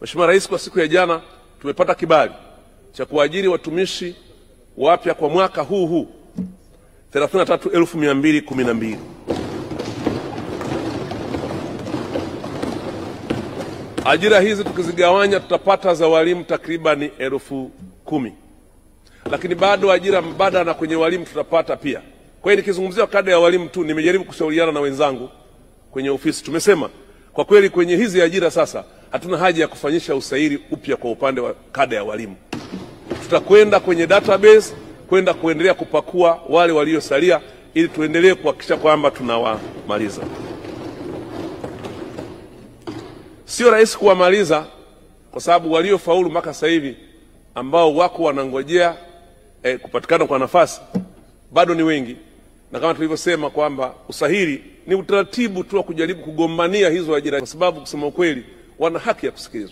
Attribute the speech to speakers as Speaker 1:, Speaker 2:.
Speaker 1: Mheshimiwa Rais, kwa siku ya jana tumepata kibali cha kuajiri watumishi wapya kwa mwaka huu 33,212. Ajira hizi tukizigawanya tutapata za walimu takribani 10,000. Lakini bado ajira mbadala kwenye walimu tutapata pia. Kwa hiyo nikizungumzia kada ya walimu tu, nimejaribu kushauriana na wenzangu kwenye ofisi. Tumesema kwa kweli kwenye hizi ajira sasa hatuna haja ya kufanyisha usaili upya kwa upande wa kada ya walimu. Tutakwenda kwenye database kwenda kuendelea kupakua wale waliosalia ili tuendelee kuhakikisha kwamba tunawamaliza. Sio rahisi kuwamaliza kwa sababu waliofaulu mpaka sasa hivi ambao wako wanangojea kupatikana kwa nafasi bado ni wengi, na kama tulivyosema kwamba usahili ni utaratibu tu wa kujaribu kugombania hizo ajira, kwa sababu kusema ukweli wana haki ya kusikilizwa.